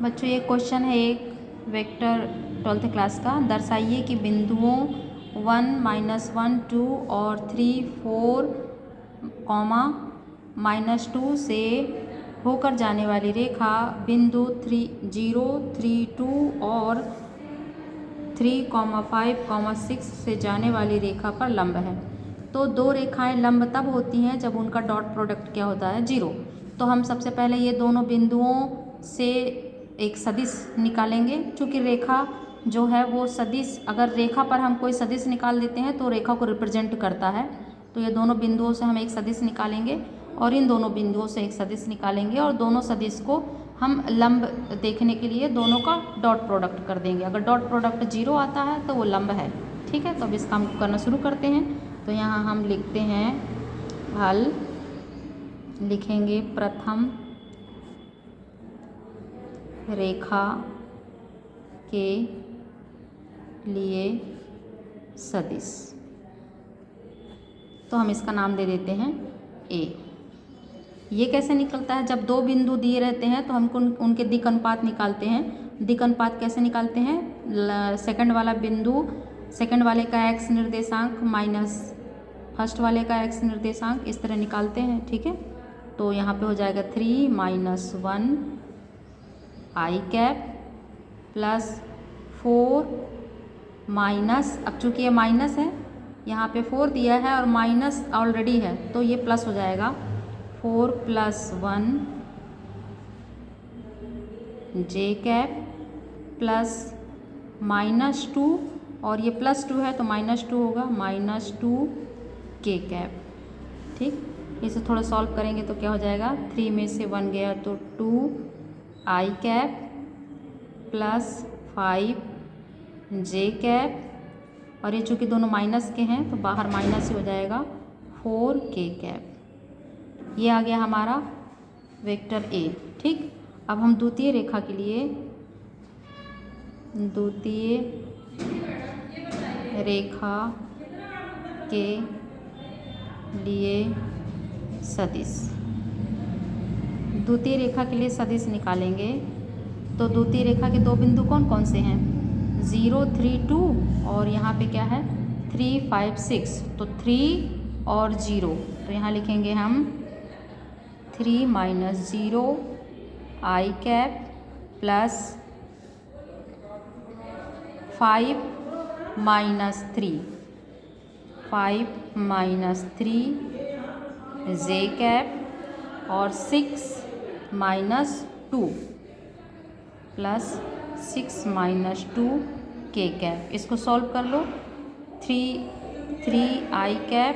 बच्चों ये क्वेश्चन है एक वेक्टर 12th क्लास का। दर्शाइए कि बिंदुओं 1, -1, 2 और 3, 4, -2 से होकर जाने वाली रेखा बिंदु 0, 3, 2 और 3, 5, 6 से जाने वाली रेखा पर लंब है। तो दो रेखाएं लंब तब होती हैं जब उनका डॉट प्रोडक्ट क्या होता है, 0। तो हम सबसे पहले ये दोनों बिंदुओं से एक सदिश निकालेंगे। चूँकि रेखा जो है वो सदिश, अगर रेखा पर हम कोई सदिश निकाल देते हैं तो रेखा को रिप्रेजेंट करता है। तो ये दोनों बिंदुओं से हम एक सदिश निकालेंगे और इन दोनों बिंदुओं से एक सदिश निकालेंगे और दोनों सदिश को हम लंब देखने के लिए दोनों का डॉट प्रोडक्ट कर देंगे। अगर डॉट प्रोडक्ट 0 आता है तो वो लंब है। ठीक है, तो अब इस काम को करना शुरू करते हैं। तो यहाँ हम लिखते हैं हल, लिखेंगे प्रथम रेखा के लिए सदिश। तो हम इसका नाम दे देते हैं ए। ये कैसे निकलता है, जब दो बिंदु दिए रहते हैं तो हमको उनके दिक् अनुपात निकालते हैं। दिक् अनुपात कैसे निकालते हैं, सेकंड वाला बिंदु, सेकंड वाले का एक्स निर्देशांक माइनस फर्स्ट वाले का एक्स निर्देशांक, इस तरह निकालते हैं। ठीक है, तो यहाँ पे हो जाएगा 3 - 1 i कैप प्लस 4 माइनस, अब चूँकि ये माइनस है यहाँ पे 4 दिया है और माइनस ऑलरेडी है तो ये प्लस हो जाएगा, 4 + 1 j कैप प्लस -2 और ये +2 है तो -2 होगा, -2 k कैप। ठीक, इसे थोड़ा सॉल्व करेंगे तो क्या हो जाएगा, 3 में से 1 गया तो 2 i cap plus 5 j cap और ये चूँकि दोनों माइनस के हैं तो बाहर माइनस ही हो जाएगा, 4 k कैप। ये आ गया हमारा वेक्टर ए। ठीक, अब हम द्वितीय रेखा के लिए, द्वितीय रेखा के लिए सदिश, द्वितीय रेखा के लिए सदिश निकालेंगे। तो द्वितीय रेखा के दो बिंदु कौन कौन से हैं, 0, 3, 2 और यहाँ पे क्या है 3, 5, 6। तो 3 और 0, तो यहाँ लिखेंगे हम 3 - 0 i cap plus 5 - 3 j cap और 6 - 2 प्लस 6 - 2 k कैप। इसको सॉल्व कर लो, 3 i कैप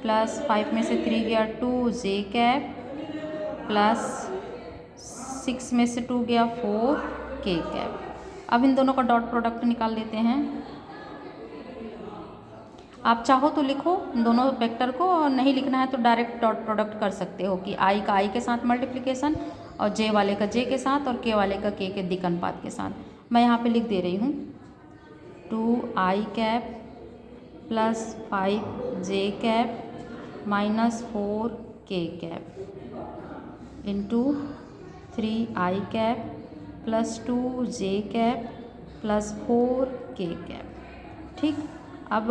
प्लस 5 में से 3 गया 2 j कैप प्लस 6 में से 2 गया 4 k कैप। अब इन दोनों का डॉट प्रोडक्ट निकाल लेते हैं। आप चाहो तो लिखो दोनों वेक्टर को, और नहीं लिखना है तो डायरेक्ट डॉट प्रोडक्ट कर सकते हो कि i का i के साथ मल्टीप्लिकेशन और j वाले का j के साथ और k वाले का k के दिक् अनुपात के साथ। मैं यहाँ पे लिख दे रही हूँ 2i cap plus 5 j cap -4 k cap into 3i cap plus 2 j cap plus 4 k cap. ठीक, अब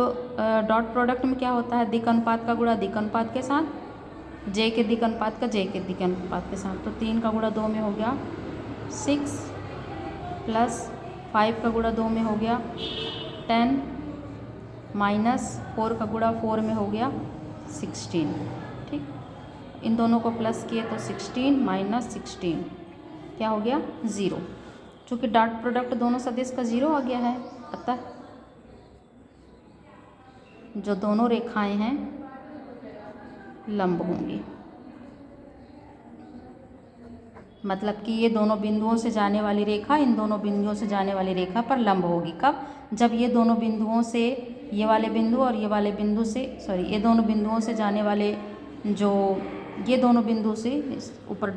डॉट प्रोडक्ट में क्या होता है, दिक् अनुपात का गुणा दिक् अनुपात के साथ, j के दिक् अनुपात का j के दिक् अनुपात के साथ। तो 3 का गुणा 2 में हो गया 6 प्लस 5 का गुणा 2 में हो गया 10 माइनस 4 का गुणा 4 में हो गया 16। ठीक, इन दोनों को प्लस किए तो 16 - 16 क्या हो गया, 0। चूँकि डॉट प्रोडक्ट दोनों सदिश का 0 आ गया है, अतः जो दोनों रेखाएं हैं लंब होंगी। मतलब कि ये दोनों बिंदुओं से जाने वाली रेखा इन दोनों बिंदुओं से जाने वाली रेखा पर लंब होगी। कब, जब ये दोनों बिंदुओं से, ये वाले बिंदु और ये वाले बिंदु से, सॉरी ये दोनों बिंदुओं से जाने वाले, जो ये दोनों बिंदु से, ऊपर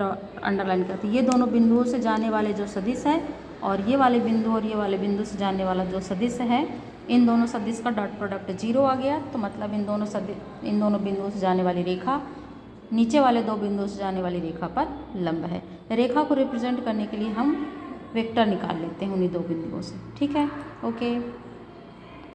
अंडरलाइन करते, ये दोनों बिंदुओं से जाने वाले जो सदिश है और ये वाले बिंदु और ये वाले बिंदु से जाने वाला जो सदिश है, इन दोनों सदिश का डॉट प्रोडक्ट 0 आ गया। तो मतलब इन दोनों बिंदुओं से जाने वाली रेखा नीचे वाले दो बिंदुओं से जाने वाली रेखा पर लंब है। रेखा को रिप्रेजेंट करने के लिए हम वेक्टर निकाल लेते हैं उन्हीं दो बिंदुओं से। ठीक है, ओके।